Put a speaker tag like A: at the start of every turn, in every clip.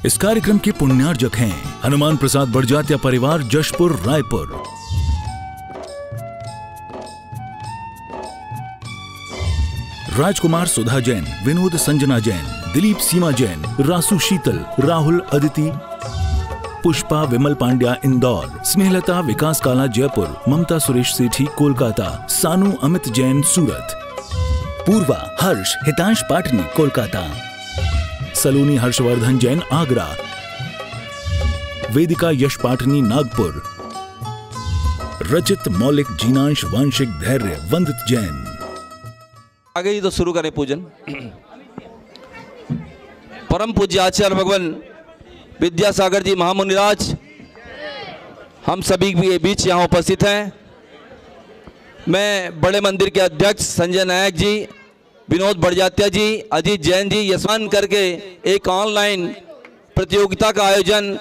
A: इस कार्यक्रम के पुण्यार्जक हैं हनुमान प्रसाद बड़जात्या परिवार, जशपुर, रायपुर। राजकुमार सुधा जैन, विनोद संजना जैन, दिलीप सीमा जैन, रासु शीतल, राहुल अदिति, पुष्पा विमल पांड्या इंदौर, स्नेहलता विकास काला जयपुर, ममता सुरेश सेठी कोलकाता, सानू अमित जैन सूरत, पूर्वा हर्ष हितांश पाटनी कोलकाता, सलोनी हर्षवर्धन जैन आगरा, वेदिका यश पाटनी नागपुर, रचित मौलिक जीनांश वांशिक धैर्य वंदित जैन।
B: आगे ही तो शुरू करें पूजन। परम पूज्य आचार्य भगवान विद्यासागर जी महामुनिराज हम सभी के बीच यहाँ उपस्थित हैं। मैं बड़े मंदिर के अध्यक्ष संजय नायक जी, विनोद बड़जात्या जी, अजीत जैन जी यशमान करके एक ऑनलाइन प्रतियोगिता का आयोजन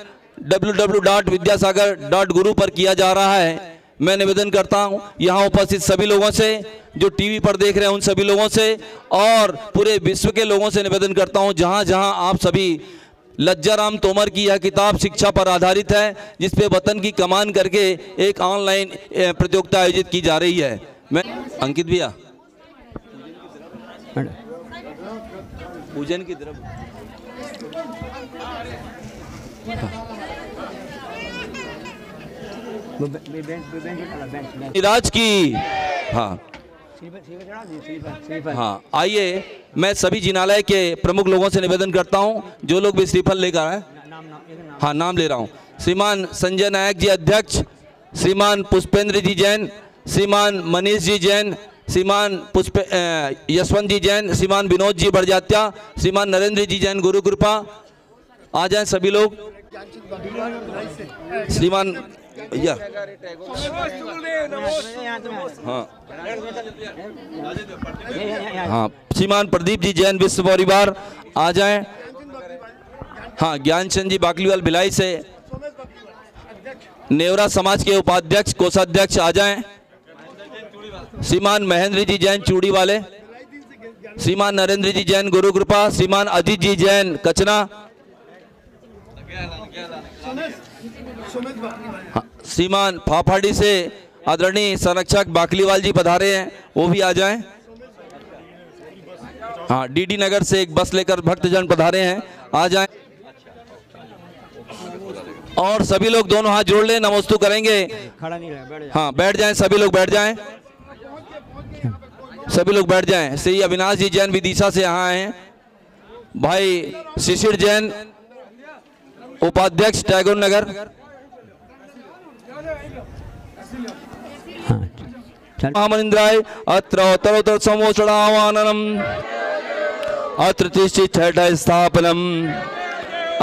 B: www.vidyasagar.guru पर किया जा रहा है। मैं निवेदन करता हूं यहाँ उपस्थित सभी लोगों से, जो टीवी पर देख रहे हैं उन सभी लोगों से और पूरे विश्व के लोगों से निवेदन करता हूं, जहां जहां आप सभी लज्जाराम तोमर की यह किताब शिक्षा पर आधारित है, जिस पे वतन की कमान करके एक ऑनलाइन प्रतियोगिता आयोजित की जा रही है। मैं अंकित भैया पूजन की तरफ राज की हाँ आइए, मैं सभी जिनालय के प्रमुख लोगों से निवेदन करता हूं, जो लोग भी श्रीफल लेकर आए, हाँ नाम ले रहा हूं। श्रीमान संजय नायक जी अध्यक्ष, श्रीमान पुष्पेंद्र जी जैन, श्रीमान मनीष जी जैन, श्रीमान यशवंत जी जैन, श्रीमान विनोद जी बड़जात्या, श्रीमान नरेंद्र जी जैन गुरु कृपा। आ जाएं सभी लोग। श्रीमान या हाँ श्रीमान प्रदीप जी जैन विश्व परिवार आ जाएं। हाँ ज्ञानचंद जी बाकलीवाल भिलाई से, नेवरा समाज के उपाध्यक्ष कोषाध्यक्ष आ जाएं। श्रीमान महेंद्र जी जैन चूड़ी वाले, श्रीमान नरेंद्र जी जैन गुरु कृपा, श्रीमान अजीत जी जैन कचना, हाँ, श्रीमान फाफाड़ी से आदरणीय संरक्षक बाकलीवाल जी पधारे हैं, वो भी आ जाएं। हाँ डीडी नगर से एक बस लेकर भक्तजन पधारे हैं, आ जाएं। और सभी लोग दोनों हाथ जोड़ लें, नमोस्तु करेंगे। हाँ बैठ जाएं, सभी लोग बैठ जाएं, सभी लोग बैठ जाएं। श्री अविनाश जी जैन विदिशा से यहाँ आए हैं। भाई शिशिर जैन उपाध्यक्ष टैगोर नगर, महामनिंद्राय अत्रोत्तरोत्तर समोचड़ावाननम अत्र तिष्ठित छठ स्थापनम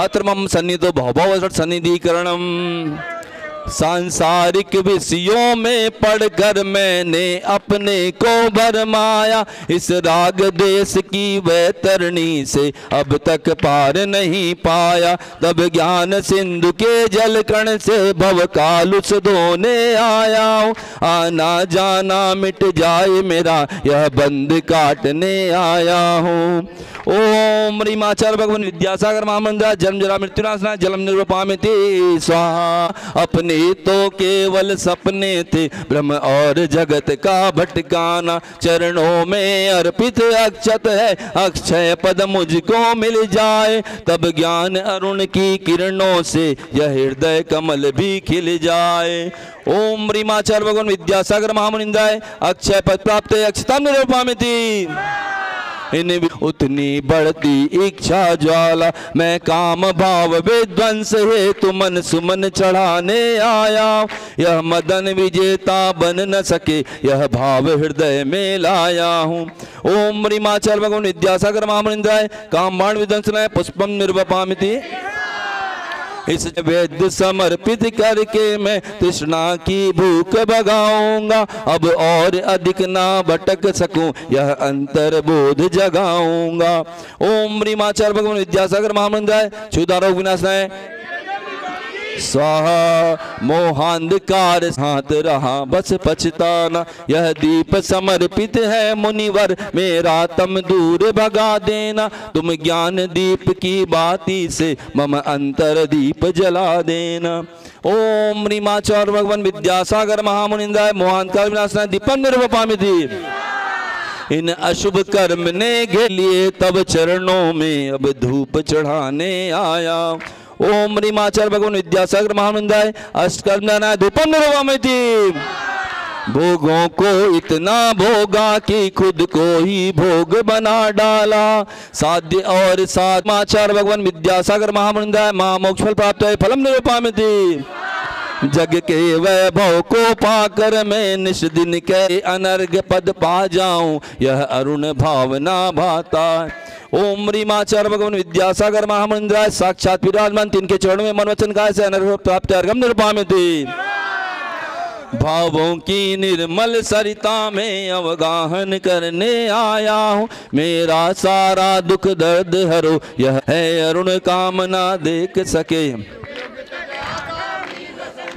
B: अत्र मम सन्निधो भवभव सन्निधिकरणम। सांसारिक विषयों में पढ़कर मैंने अपने को भरमाया, इस राग देश की वैतरणी से अब तक पार नहीं पाया। तब ज्ञान सिंधु के जल कण से भव कालुष धोने आया हूँ, आना जाना मिट जाए मेरा यह बंद काटने आया हूँ। ओम रीमाचार्य भगवान विद्यासागर महामंदिर जन्म जरा मृत्युनाशना जलम निर्वपामिति स्वाहा। अपने तो केवल सपने थे ब्रह्म और जगत का भटकाना, चरणों में अर्पित अक्षत है अक्षय पद मुझको मिल जाए। तब ज्ञान अरुण की किरणों से यह हृदय कमल भी खिल जाए। ओम रीमाचार्य भगवान विद्यासागर महामनिंदाय अक्षय पद प्राप्त अक्षताम निर्वपामिति। इन्हें उतनी बढ़ती इच्छा ज्वाला, मैं काम भाव विध्वंस हेतु मन सुमन चढ़ाने आया। यह मदन विजेता बन न सके यह भाव हृदय में लाया हूँ। ओम रीमाचार्य भगवान विद्यासागर महामनिंद्राय काम बाण विध्वंसनाय पुष्पम निर्वपामिति। इस वेद समर्पित करके मैं तृष्णा की भूख भगाऊंगा, अब और अधिक ना भटक सकूं यह अंतर बोध जगाऊंगा। ओम रीमाचार्य भगवान विद्यासागर महामंदिराय क्षुधारोग विनाशनाय स्वाहा। मोहांधकार हाथ रहा बस पछताना, यह दीप समर्पित है मुनिवर, मेरा तम दूर भगा देना। तुम ज्ञान दीप की बाती से मम अंतर दीप जला देना। ओम रीमाचार्य भगवान विद्यासागर महामुनिंद्राय मोहांधकार विनाशनाय दीपम निर्वपामिति। इन अशुभ कर्म ने घेर लिए तब चरणों में अब धूप चढ़ाने आया। ओम रीमाचार्य भगवान विद्यासागर महामुनिंद्राय अष्टकर्मनाय धूपम निर्वपामिति। भोगों को इतना भोगा कि खुद को ही भोग बना डाला। साध्य और साधमाचार्य भगवान विद्यासागर महामुनिंद्राय महामोक्ष फल प्राप्त है फलम निरूपामिति। जग के वैभव को पाकर मैं निश दिन के अनर्घ पद पा जाऊं, यह अरुण भावना भाता। ओम रीमाचार्य भगवान विद्यासागर महामुनिंद्राय साक्षात विराजमान, तिनके चरणों में मन वचन काया से अनर्घ प्राप्त अर्घम निरूपामिति। भावों की निर्मल सरिता में अवगाहन करने आया हूँ, मेरा सारा दुख दर्द हरो, यह है अरुण कामना देख सके।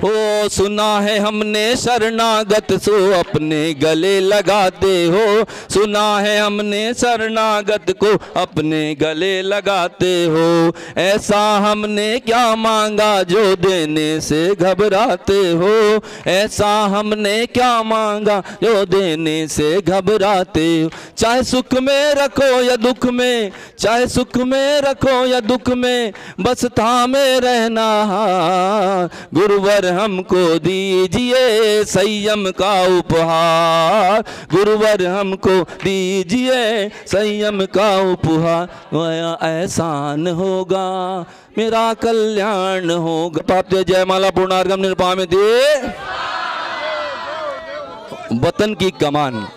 B: हो सुना है हमने शरणागत सो अपने गले लगाते हो, सुना है हमने शरणागत को अपने गले लगाते हो। ऐसा हमने क्या मांगा जो देने से घबराते हो, ऐसा हमने क्या मांगा जो देने से घबराते हो। चाहे सुख में रखो या दुख में, चाहे सुख में रखो या दुख में, बस थामे रहना। गुरुवर हमको दीजिए संयम का उपहार, गुरुवर हमको दीजिए संयम का उपहार। एहसान होगा मेरा कल्याण होगा। प्राप्त जयमाला पूर्णार्घम निरूपामिति। वतन की कमान,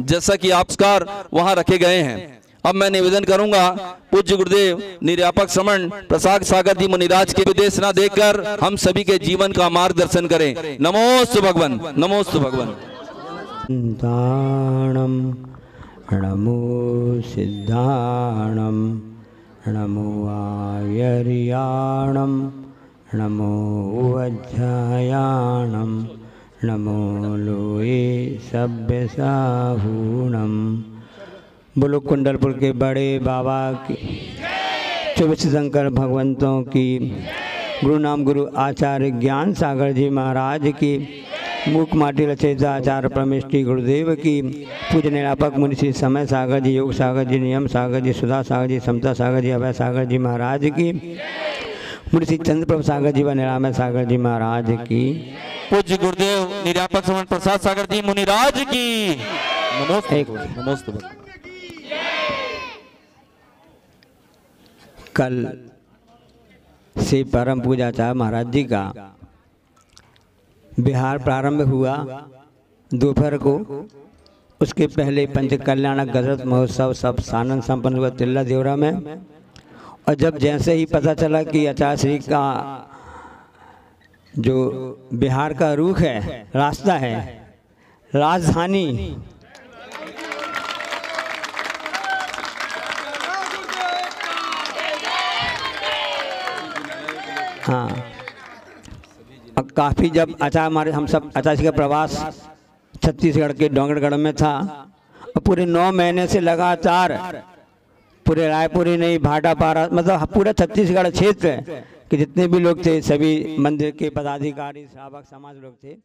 B: जैसा कि आविष्कार वहां रखे गए हैं, अब मैं निवेदन करूंगा पूज्य गुरुदेव निर्यापक श्रमण प्रसाद सागर जी मुनिराज के विदेश न देखकर हम सभी के जीवन का मार्गदर्शन करें। नमोस्तु भगवान, नमोस्तु भगवान।
C: नमो सिद्धाणम, नमो आयर्याणम, नमो वज्रायाणम, नमो लोये सभ्यसाहूणम। बोलो कुंडलपुर के बड़े बाबा की, चौबीस शंकर भगवंतों की, गुरु नाम गुरु आचार्य ज्ञान सागर जी महाराज की, मूक माटी रचयिता आचार्य परमेष्टि गुरुदेव की, पूज्य निरापक मुनि श्री समय सागर जी, योग सागर जी, नियम सागर जी, सुधा सागर जी, समता सागर जी, अभय सागर जी महाराज की, मुनि श्री चंद्रप्रभ सागर जी व निरामय सागर जी महाराज की,
B: पूज्य गुरुदेव निर्यापक श्रमण प्रसाद सागर जी मुनिराज की। नमोस्तु नमोस्तु।
C: कल से परम पूजाचार्य महाराज जी का बिहार प्रारंभ हुआ दोपहर को। उसके पहले पंच कल्याणक गजरत महोत्सव सब सानंद संपन्न हुआ तिल्ला देवरा में। और जब जैसे ही पता चला कि आचार्य श्री का जो बिहार का रुख है, रास्ता है, राजधानी हाँ, अब काफ़ी जब आचार्य हमारे हम सब आचार्य का प्रवास छत्तीसगढ़ के डोंगरगढ़ में था और पूरे 9 महीने से लगातार पूरे रायपुर ही नहीं, भाटापारा, मतलब पूरा छत्तीसगढ़ क्षेत्र के जितने भी लोग थे, सभी मंदिर के पदाधिकारी, श्रावक समाज लोग थे,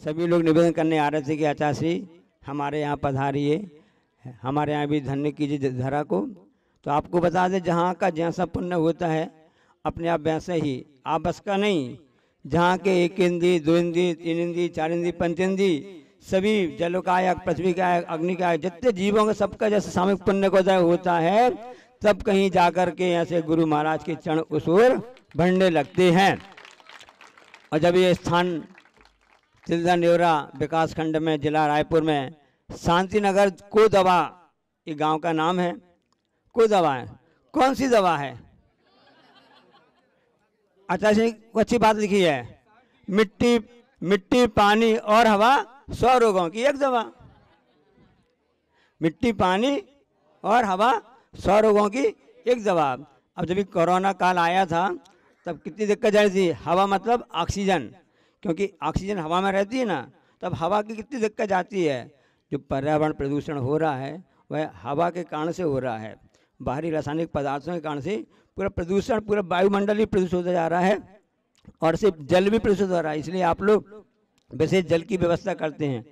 C: सभी लोग निवेदन करने आ रहे थे कि आचार्य श्री हमारे यहाँ पधारिए, हमारे यहाँ भी धन्य कीजिए धरा को। तो आपको बता दें, जहाँ का जैसा पुण्य होता है अपने आप वैसे ही, आप बस का नहीं, जहाँ के 1 इंद्री, 2 इंद्री, 3 इंद्री, 4 इंद्री, 5 इंद्री, सभी जलोकायक, पृथ्वी का अग्नि का जितने जीवों का सबका जैसे सामूहिक पुण्य को उदय होता है, तब कहीं जाकर के ऐसे गुरु महाराज के चरण उस ओर बढ़ने लगते हैं। और जब ये स्थान तिल्दा नेवरा विकास खंड में जिला रायपुर में शांति नगर कोदवा, ये गांव का नाम है, कोदवा है। कौन सी दवा है? अच्छा से अच्छी बात लिखी है, मिट्टी पानी और हवा 100 रोगों की एक दवा। मिट्टी पानी और हवा 100 रोगों की एक दवा। अब जब कोरोना काल आया था तब कितनी दिक्कत जा रही थी। हवा मतलब ऑक्सीजन, क्योंकि ऑक्सीजन हवा में रहती है ना, तब हवा की कितनी दिक्कत जाती है। जो पर्यावरण प्रदूषण हो रहा है वह हवा के कारण से हो रहा है, बाहरी रासायनिक पदार्थों के कारण से पूरा प्रदूषण, पूरा वायुमंडल ही प्रदूषित होता जा रहा है और सिर्फ जल भी प्रदूषित हो रहा है। इसलिए आप लोग वैसे जल की व्यवस्था करते हैं।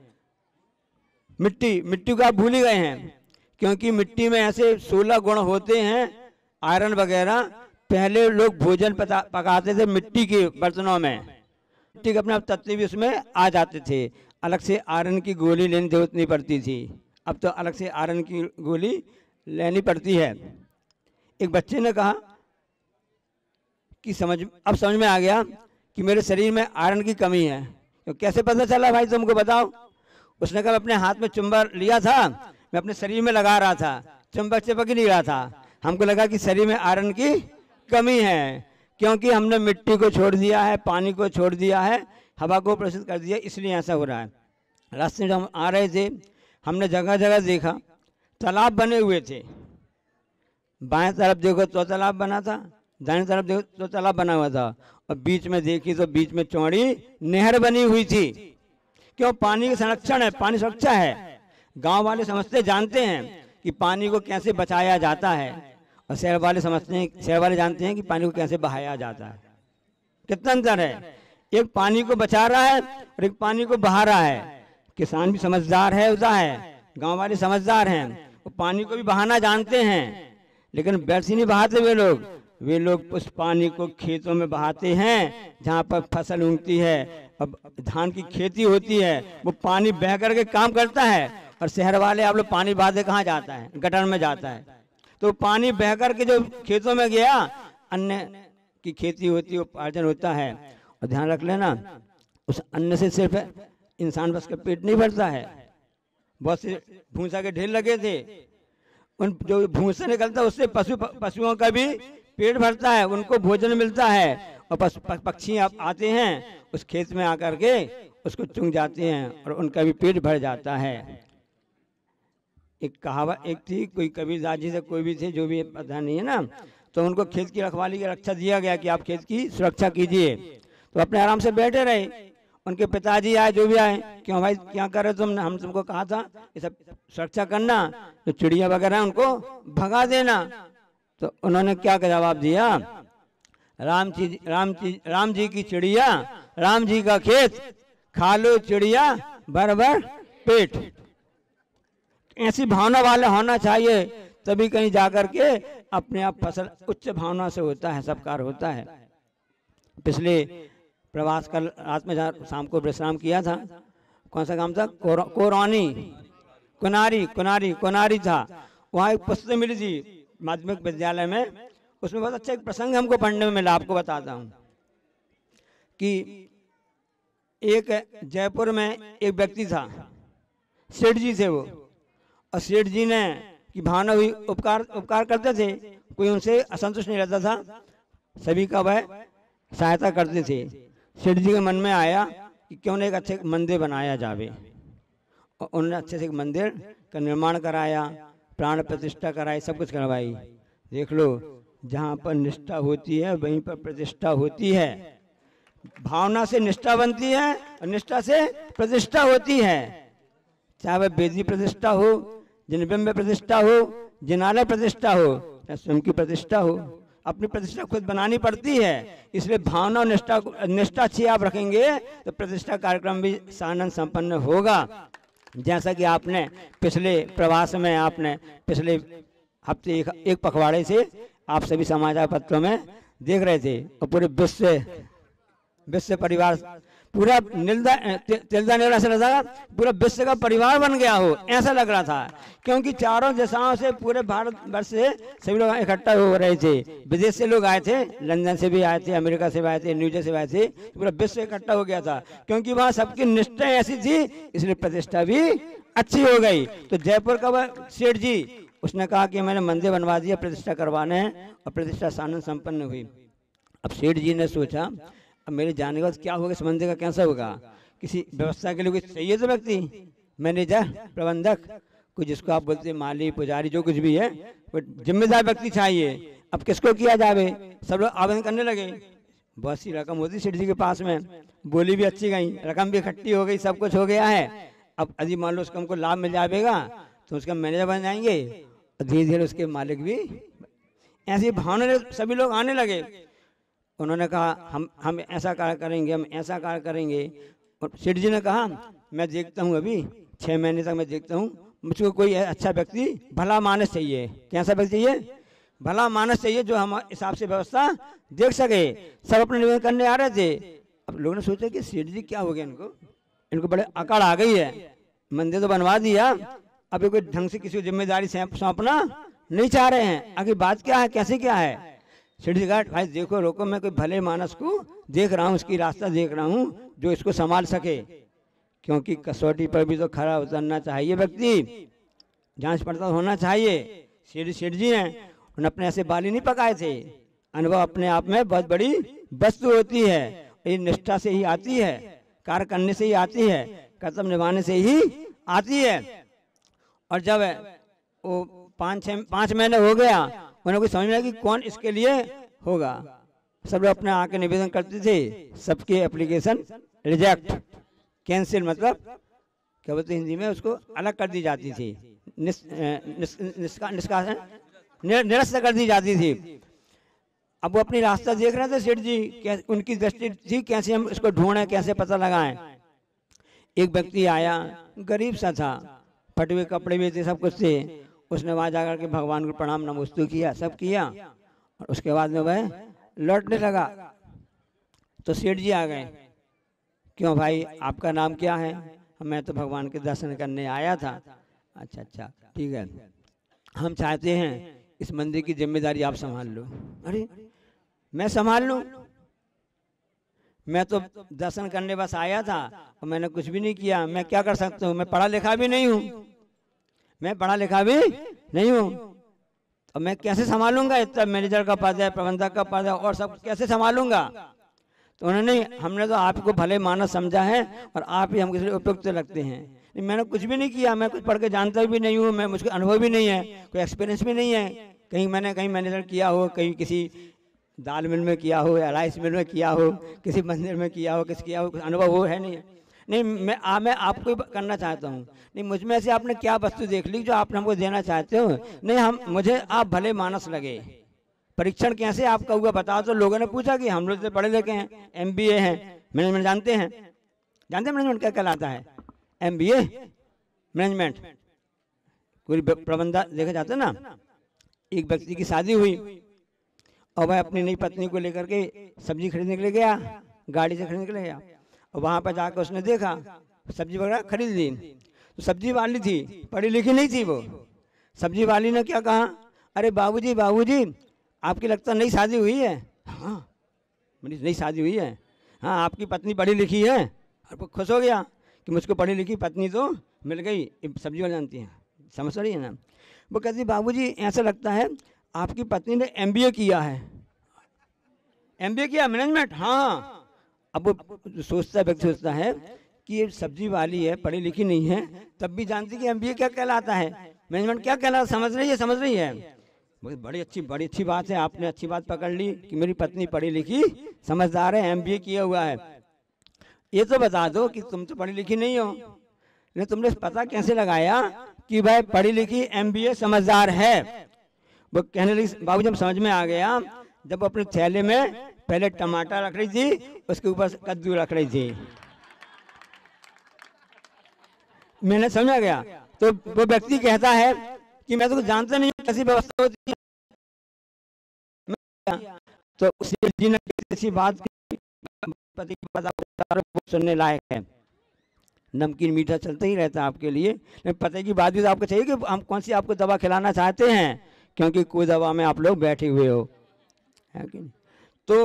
C: मिट्टी को आप भूल ही गए हैं, क्योंकि मिट्टी में ऐसे 16 गुण होते हैं, आयरन वगैरह। पहले लोग भोजन पकाते थे मिट्टी के बर्तनों में, मिट्टी के अपने तत्व भी उसमें आ जाते थे, अलग से आयरन की गोली लेने की जरूरत नहीं पड़ती थी। अब तो अलग से आयरन की गोली लेनी पड़ती है। एक बच्चे ने कहा कि अब समझ में आ गया कि मेरे शरीर में आयरन की कमी है। तो कैसे पता चला भाई, तुमको बताओ। उसने कहा अपने हाथ में चुंबक लिया था, मैं अपने शरीर में लगा रहा था, चुंबक चिपक ही नहीं रहा था। हमको लगा कि शरीर में आयरन की कमी है, क्योंकि हमने मिट्टी को छोड़ दिया है, पानी को छोड़ दिया है, हवा को प्रदूषित कर दिया, इसलिए ऐसा हो रहा है। रास्ते में जब हम आ रहे थे हमने जगह जगह देखा तालाब बने हुए थे। बाएं तरफ देखो तो तालाब बना था, दाएं तरफ देखो तो तालाब बना हुआ था, और बीच में देखी तो बीच में चौड़ी नहर बनी हुई थी। क्यों? पानी का संरक्षण है, पानी सुरक्षा है। गांव वाले समझते जानते हैं कि पानी को कैसे बचाया जाता है, और शहर वाले जानते हैं कि पानी को कैसे बहाया जाता है। कितना अंतर है, एक पानी को बचा रहा है और एक पानी को बहा रहा है। किसान भी समझदार है होता है, गांव वाले समझदार हैं, वो पानी को भी बहाना जानते हैं, लेकिन वैसे नहीं बहाते वे लोग उस पानी को खेतों में बहाते हैं जहाँ पर फसल उगती है, अब धान की खेती होती है, वो पानी बह करके काम करता है। और शहर वाले आप लोग पानी बहाते कहाँ जाता है, गटर में जाता है। तो पानी बह करके जो खेतों में गया, अन्न की खेती होती है, उपार्जन होता है। और ध्यान रख लेना, उस अन्न से सिर्फ इंसान बस का पेट नहीं भरता है, बहुत से भूसा के ढेर लगे थे, उन जो भूसा निकलता है उससे पशुओं का भी पेट भरता है, उनको भोजन मिलता है। और पक्षी आते हैं उस खेत में आकर के उसको चुंग जाते हैं और उनका भी पेट भर जाता है। एक कहावत एक थी, कोई कबीरदास जी से कोई भी थे, जो भी पता नहीं है ना, तो उनको खेत की रखवाली की रक्षा दिया गया कि आप खेत की सुरक्षा कीजिए। तो अपने आराम से बैठे रहे। उनके पिताजी आए, जो भी आए, क्यों भाई क्या कर रहे तुमने, हम तुमको कहा था ये सब सुरक्षा करना, तो चिड़िया वगैरह उनको भगा देना। तो उन्होंने क्या जवाब दिया, राम जी की चिड़िया, राम जी का खेत, खा लो चिड़िया भर भर पेट। ऐसी भावना वाला होना चाहिए, तभी कहीं जाकर के अपने आप फसल उच्च भावना से होता है, सब कार्य होता है। पिछले प्रवास कल रात में शाम को विश्राम किया था, कौन सा काम था, कोनारी था। वहाँ एक पुस्तक मिली थी माध्यमिक विद्यालय में, उसमें बहुत अच्छा एक प्रसंग हमको पढ़ने में मिला। आपको बताता हूँ कि एक जयपुर में एक व्यक्ति था, सेठ जी थे वो, और सेठ जी ने की भावना हुई, उपकार करते थे, कोई उनसे असंतुष्ट नहीं रहता था, सभी का वह सहायता करते थे। सेठ जी के मन में आया कि क्यों न एक अच्छे मंदिर बनाया जावे, और उन्होंने अच्छे से एक मंदिर का निर्माण कराया, प्राण प्रतिष्ठा कराई, सब कुछ करवाई। देख लो, जहाँ पर निष्ठा होती है वहीं पर प्रतिष्ठा होती है। भावना से निष्ठा बनती है और निष्ठा से प्रतिष्ठा होती है। चाहे वह वेदी प्रतिष्ठा हो, जिनबिंब प्रतिष्ठा हो, जिनालय प्रतिष्ठा हो, या स्वयं की प्रतिष्ठा हो, अपनी प्रतिष्ठा खुद बनानी पड़ती है। इसलिए भावना और निष्ठा अच्छी आप रखेंगे तो प्रतिष्ठा कार्यक्रम भी सानंद संपन्न होगा। जैसा कि आपने पिछले प्रवास में, आपने पिछले हफ्ते एक पखवाड़े से आप सभी समाचार पत्रों में देख रहे थे, और पूरे विश्व परिवार पूरा तिलदा नेड़ा से लगा, पूरा विश्व का परिवार बन गया हो ऐसा लग रहा था, क्योंकि चारों दिशाओं से पूरे भारतवर्ष से सभी लोग इकट्ठा हो रहे थे। विदेश से लोग आए थे, लंदन से भी आए थे, अमेरिका से भी आए थे, न्यूजर्सी से भी आए थे, पूरा विश्व इकट्ठा हो गया था, क्योंकि वहाँ सबकी निष्ठा ऐसी थी, इसलिए प्रतिष्ठा भी अच्छी हो गई। तो जयपुर का वह सेठ जी, उसने कहा कि मैंने मंदिर बनवा दिया, प्रतिष्ठा करवाने हैं, और प्रतिष्ठा सानंद संपन्न हुई। अब सेठ जी ने सोचा, अब मेरे जाने के बाद क्या होगा, इस मंदिर का कैसा होगा, किसी व्यवस्था के लिए कुछ चाहिए तो व्यक्ति, मैनेजर, प्रबंधक, कोई जिसको आप बोलते हैं माली, पुजारी, जो कुछ भी है, वो जिम्मेदार व्यक्ति चाहिए। अब किसको किया जावे, सब लोग आवेदन करने लगे, बहुत सी रकम होती सेठ जी के पास में, बोली भी अच्छी गई, रकम भी इकट्ठी हो गई, सब कुछ हो गया है। अब यदि मान लो उसको हमको लाभ मिल जाएगा तो उसका मैनेजर बन जाएंगे, धीरे धीरे उसके मालिक भी। ऐसी भावना सभी लोग आने लगे। उन्होंने कहा हम ऐसा कार्य करेंगे, हम ऐसा कार्य करेंगे। और सेठ जी ने कहा मैं देखता हूँ, अभी 6 महीने तक मैं देखता हूँ, मुझको कोई अच्छा व्यक्ति भला मानस चाहिए। कैसा व्यक्ति चाहिए? भला मानस चाहिए, जो हमारे हिसाब से व्यवस्था देख सके। सब अपने निवेदन करने आ रहे थे। अब लोगों ने सोचा कि सेठ जी क्या हो गया, इनको बड़े अकड़ आ गई है, मंदिर तो बनवा दिया, अब कोई ढंग से किसी को जिम्मेदारी सौंपना नहीं चाह रहे हैं। आखिर बात क्या है, कैसे क्या है? सेठ जी कहा भाई देखो रोको, मैं कोई भले मानस को देख रहा हूँ, उसकी रास्ता देख रहा हूँ जो इसको संभाल सके, क्योंकि कसौटी पर भी तो खरा उतरना चाहिए व्यक्ति, जांच पड़ताल होना चाहिए। सेठ जी हैं, उन्होंने अपने ऐसे बाली नहीं पकाए थे। अनुभव अपने आप में बहुत बड़ी वस्तु होती है, ये निष्ठा से ही आती है, कार्य करने से ही आती है, कर्तव्य निभाने से ही आती है। और जब वो 5 महीने हो गया, उन्हें कुछ समझ में आया कि कौन इसके लिए होगा। सब लोग अपने आके निवेदन करते थे, सबके एप्लीकेशन रिजेक्ट, कैंसिल, मतलब क्या बोलते हिंदी में, उसको अलग कर दी जाती थी, निरस्त कर दी जाती थी। अब वो अपनी रास्ता देख रहे थे सेठ जी, उनकी दृष्टि थी कैसे हम इसको ढूंढें, कैसे पता लगाएं। एक व्यक्ति आया, गरीब सा था, फटे हुए कपड़े भी थे, सब कुछ थे। उसने वहां जाकर के भगवान को प्रणाम नमस्ते किया, सब किया, और उसके बाद में वह लौटने लगा। तो सेठ जी आ गए, क्यों भाई आपका नाम क्या है? मैं तो भगवान के दर्शन करने आया था। अच्छा ठीक है, हम चाहते हैं इस मंदिर की जिम्मेदारी आप संभाल लो। अरे मैं संभाल लूं? मैं तो दर्शन करने बस आया था और मैंने कुछ भी नहीं किया, मैं क्या कर सकता हूँ? मैं पढ़ा लिखा भी नहीं हूँ, मैं पढ़ा लिखा भी नहीं हूँ, अब मैं कैसे संभालूंगा? इतना मैनेजर का पद है, प्रबंधक का पद है, और सब कैसे संभालूंगा? तो उन्होंने, हमने तो आपको भले मानस समझा है और आप ही हमके लिए उपयुक्त लगते हैं। मैंने कुछ भी नहीं किया, मैं कुछ पढ़ के जानता भी नहीं हूँ, मैं मुझको अनुभव भी नहीं है, कोई एक्सपीरियंस भी नहीं है, कहीं मैंने कहीं मैनेजर किया हो, कहीं किसी दाल मिल में किया हो या राइस मिल में किया हो, किसी मंदिर में किया हो, किसी किया हो, कुछ अनुभव हो है नहीं। मैं आपको करना चाहता हूँ। नहीं, मुझ में से आपने क्या वस्तु देख ली जो आपने हमको देना चाहते हो? नहीं, मुझे आप भले मानस लगे। परीक्षण कैसे आपका हुआ बताओ? तो लोगों ने पूछा कि हम लोग तो पढ़े लिखे हैं, MBA हैं, मैनेजमेंट जानते हैं मैनेजमेंट क्या कहलाता है? MBA मैनेजमेंट, पूरी प्रबंधन देखा जाता है ना। एक व्यक्ति की शादी हुई और वह अपनी नई पत्नी को लेकर के सब्जी खरीदने के लिए गया, गाड़ी से खरीदने के लिए गया, और वहाँ पर जाकर उसने देखा सब्जी वगैरह खरीद ली। तो सब्जी वाली थी, पढ़ी लिखी नहीं थी वो। सब्जी वाली ने क्या कहा? अरे बाबूजी आपकी लगता नई शादी हुई है? हाँ मेरी नई शादी हुई है। हाँ, आपकी पत्नी पढ़ी लिखी है? और वो खुश हो गया कि मुझको पढ़ी लिखी पत्नी तो मिल गई। सब्जी वाली जानती हैं, समझ रही है ना? वो कहती बाबूजी ऐसा लगता है आपकी पत्नी ने MBA किया है। MBA किया मैनेजमेंट? हाँ। अब वो सोचता व्यक्ति सोचता है कि ये सब्जी वाली है, पढ़ी लिखी नहीं है, तब भी जानती कि MBA क्या कहलाता है, मैनेजमेंट क्या कहलाता, समझ रही है। बड़ी अच्छी बात है, आपने अच्छी बात पकड़ ली कि मेरी पत्नी पढ़ी लिखी समझदार है, MBA किया हुआ है। ये तो बता दो कि तुम तो पढ़ी लिखी नहीं हो, लेकिन तुमने पता कैसे लगाया कि भाई पढ़ी लिखी MBA समझदार है? वो कहने लगी बाबू जब समझ में आ गया, जब अपने थैले में पहले टमाटर रख रही थी, उसके ऊपर कद्दू रख रही थी, मैंने समझ गया। तो वो व्यक्ति कहता है कि मैं तो जानता नहीं कैसी व्यवस्था होती है। तो उसी जी ने ऐसी बात पति की बात सुनने लायक है। नमकीन मीठा चलता ही रहता है आपके लिए, लेकिन पति की बात भी तो आपको चाहिए कि हम कौन सी आपको दवा खिलाना चाहते हैं, क्योंकि कोई दवा में आप लोग बैठे हुए हो, है कि नहीं? तो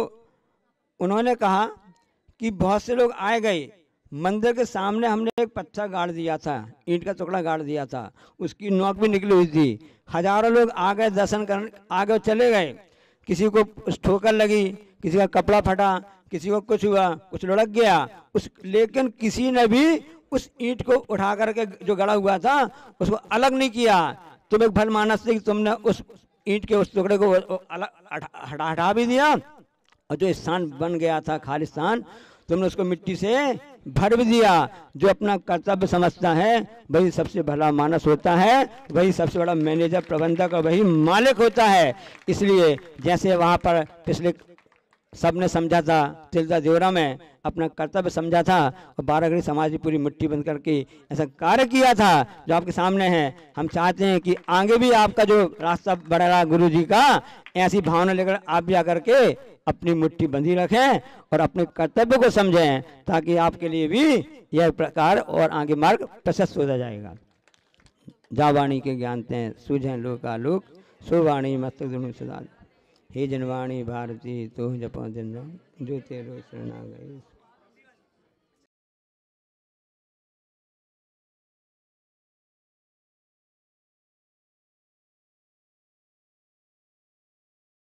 C: उन्होंने कहा कि बहुत से लोग आए गए, मंदिर के सामने हमने एक पत्थर गाड़ दिया था, ईंट का टुकड़ा गाड़ दिया था, उसकी नोक भी निकली हुई थी। हजारों लोग आ गए दर्शन करने, आ गए चले गए, किसी को ठोकर लगी, किसी का कपड़ा फटा, किसी को कुछ हुआ, कुछ लुढ़क गया, लेकिन किसी ने भी उस ईंट को उठा करके जो गड़ा हुआ था उसको अलग नहीं किया। तुम एक भल मानस से तुमने उस ईंट के उस टुकड़े को अलग हटा भी दिया और जो स्थान बन गया था खाली स्थान, तुमने उसको मिट्टी से भर भी दिया। जो अपना कर्तव्य समझता है वही सबसे भला मानस होता है, वही सबसे बड़ा मैनेजर प्रबंधक और वही मालिक होता है। इसलिए जैसे वहाँ पर पिछले सबने समझा था, तिलदा देवरा में अपना कर्तव्य समझा था और बारागढ़ी समाज की पूरी मुट्ठी बंद करके ऐसा कार्य किया था जो आपके सामने है। हम चाहते हैं कि आगे भी आपका जो रास्ता बढ़ रहा गुरु जी का, ऐसी भावना लेकर आप भी आकर के अपनी मुट्ठी बंधी रखें और अपने कर्तव्य को समझें, ताकि आपके लिए भी यह प्रकार और आगे मार्ग प्रशस्त होता जाएगा। जा वाणी के ज्ञानते हैं सूझें लोकालोक, सो वाणी मस्तक दुनु सदा। हे जनवाणी भारती तो जपो दिन जो तेरो शरण आ गई।